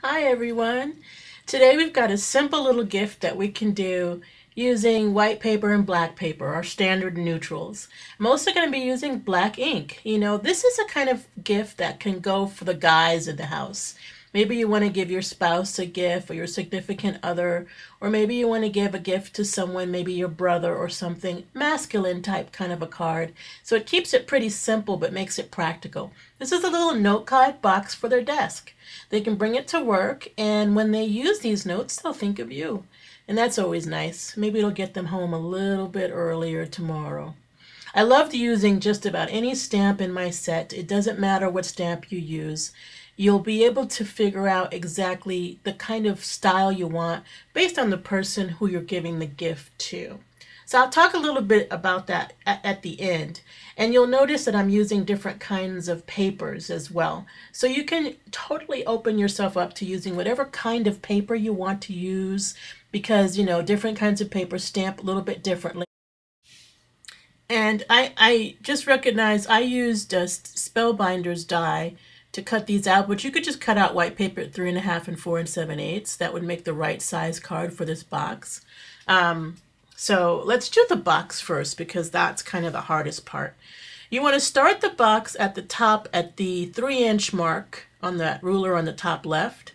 Hi everyone. Today we've got a simple little gift that we can do using white paper and black paper, our standard neutrals. I'm also going to be using black ink. This is a kind of gift that can go for the guys in the house. Maybe you want to give your spouse a gift or your significant other, or maybe you want to give a gift to someone, maybe your brother or something, masculine type kind of a card. So it keeps it pretty simple but makes it practical. This is a little note card box for their desk. They can bring it to work, and when they use these notes, they'll think of you. And that's always nice. Maybe it'll get them home a little bit earlier tomorrow. I loved using just about any stamp in my set. It doesn't matter what stamp you use. You'll be able to figure out exactly the kind of style you want based on the person who you're giving the gift to. So I'll talk a little bit about that at the end. And you'll notice that I'm using different kinds of papers as well. So you can totally open yourself up to using whatever kind of paper you want to use because, different kinds of paper stamp a little bit differently. And I just recognized I used a Spellbinder's die to cut these out, but you could just cut out white paper at 3.5 and 4 7/8. That would make the right size card for this box. So let's do the box first because that's kind of the hardest part. You want to start the box at the top at the 3-inch mark on that ruler on the top left,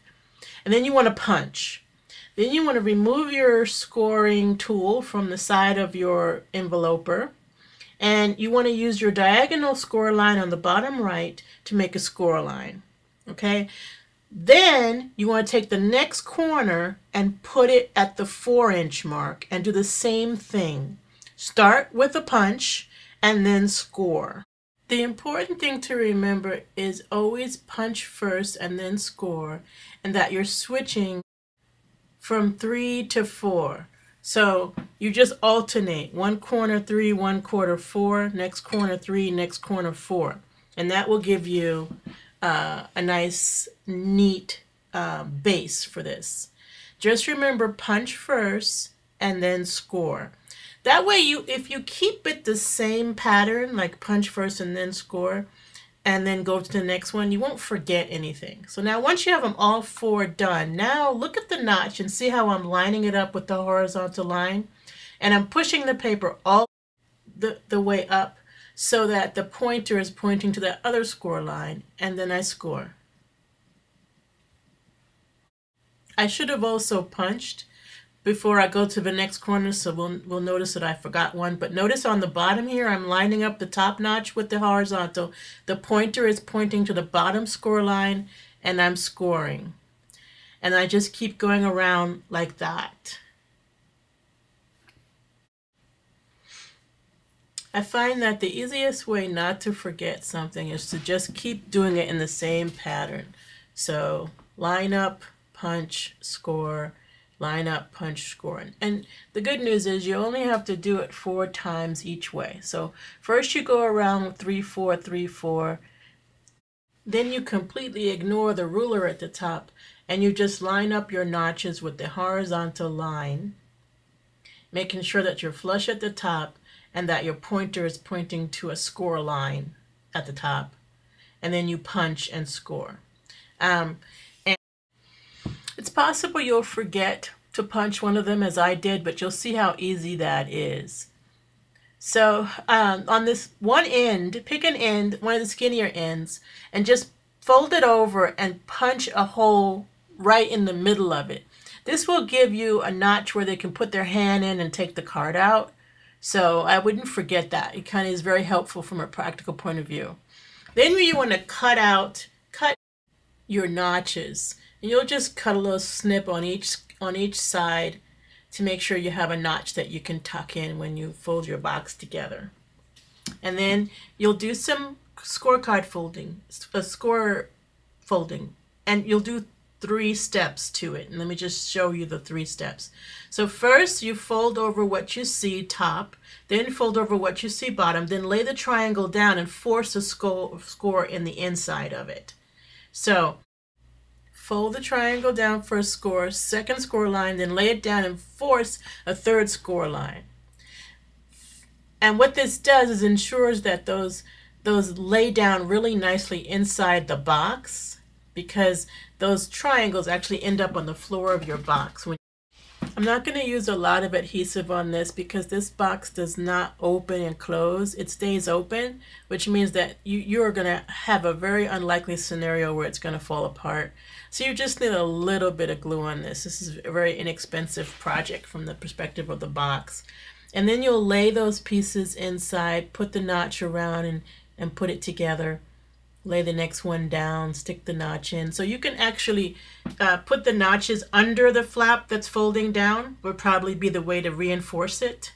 and then you want to punch. Then you want to remove your scoring tool from the side of your enveloper, and you want to use your diagonal score line on the bottom right to make a score line. Okay? Then you want to take the next corner and put it at the 4-inch mark and do the same thing. Start with a punch and then score. The important thing to remember is always punch first and then score, and that you're switching from 3 to 4. So you just alternate. One corner 3, one corner 4, next corner 3, next corner 4. And that will give you a nice, neat base for this. Just remember, punch first and then score. That way, if you keep it the same pattern, like punch first and then score, and then go to the next one, you won't forget anything. So now once you have them all 4 done, now look at the notch and see how I'm lining it up with the horizontal line. And I'm pushing the paper all the way up so that the pointer is pointing to that other score line, and then I score. I should have also punched before I go to the next corner, so we'll notice that I forgot one. But notice on the bottom here, I'm lining up the top notch with the horizontal. The pointer is pointing to the bottom score line, and I'm scoring. And I just keep going around like that. I find that the easiest way not to forget something is to just keep doing it in the same pattern. So line up, punch, score, line up, punch, score. And the good news is you only have to do it 4 times each way. So first you go around 3, 4, 3, 4. Then you completely ignore the ruler at the top and you just line up your notches with the horizontal line, making sure that you're flush at the top and that your pointer is pointing to a score line at the top. And then you punch and score. And it's possible you'll forget to punch one of them as I did, but you'll see how easy that is. So on this one end, pick an end, one of the skinnier ends, and just fold it over and punch a hole right in the middle of it. This will give you a notch where they can put their hand in and take the card out. So I wouldn't forget that. It kind of is very helpful from a practical point of view. Then you want to cut your notches. And you'll just cut a little snip on each side to make sure you have a notch that you can tuck in when you fold your box together. And then you'll do some scorecard folding, score folding, and you'll do 3 steps to it. And let me just show you the 3 steps. So first you fold over what you see top, then fold over what you see bottom, then lay the triangle down and force a score in the inside of it. So fold the triangle down for a score, second score line, then lay it down and force a 3rd score line. And what this does is ensures that those lay down really nicely inside the box. because those triangles actually end up on the floor of your box. I'm not going to use a lot of adhesive on this because this box does not open and close. It stays open, which means that you're going to have a very unlikely scenario where it's going to fall apart. So you just need a little bit of glue on this. This is a very inexpensive project from the perspective of the box. And then you'll lay those pieces inside, put the notch around and put it together. Lay the next one down, stick the notch in. So you can actually put the notches under the flap that's folding down, would probably be the way to reinforce it.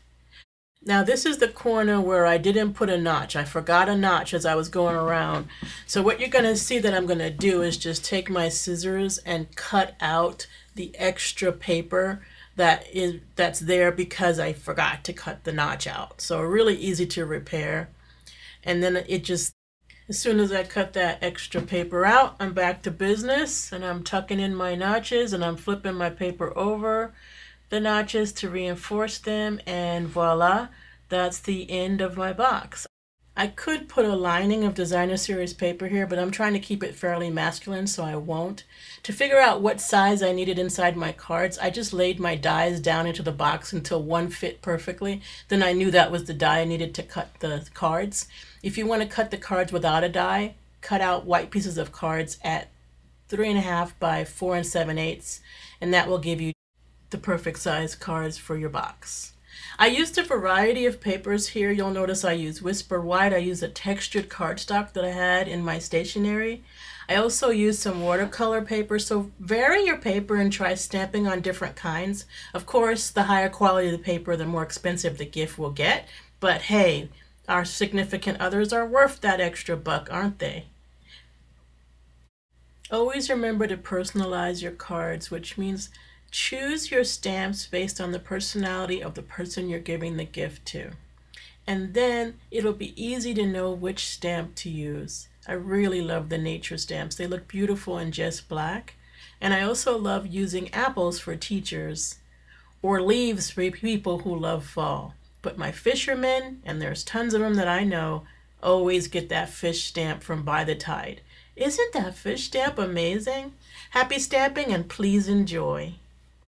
Now this is the corner where I didn't put a notch. I forgot a notch as I was going around. So what you're gonna see that I'm gonna do is just take my scissors and cut out the extra paper that's there because I forgot to cut the notch out. So really easy to repair. And then as soon as I cut that extra paper out, I'm back to business, and I'm tucking in my notches and I'm flipping my paper over the notches to reinforce them, and voila, that's the end of my box. I could put a lining of designer series paper here, but I'm trying to keep it fairly masculine, so I won't. To figure out what size I needed inside my cards, I just laid my dies down into the box until one fit perfectly. Then I knew that was the die I needed to cut the cards. If you want to cut the cards without a die, cut out white pieces of cards at 3.5 by 4 7/8, and that will give you the perfect size cards for your box. I used a variety of papers here. You'll notice I use Whisper White. I use a textured cardstock that I had in my stationery. I also used some watercolor paper, so vary your paper and try stamping on different kinds. Of course, the higher quality the paper, the more expensive the gift will get, but hey, our significant others are worth that extra buck, aren't they? Always remember to personalize your cards, which means choose your stamps based on the personality of the person you're giving the gift to. And then it'll be easy to know which stamp to use. I really love the nature stamps. They look beautiful in just black. And I also love using apples for teachers or leaves for people who love fall. But my fishermen, and there's tons of them that I know, always get that fish stamp from By the Tide. Isn't that fish stamp amazing? Happy stamping and please enjoy.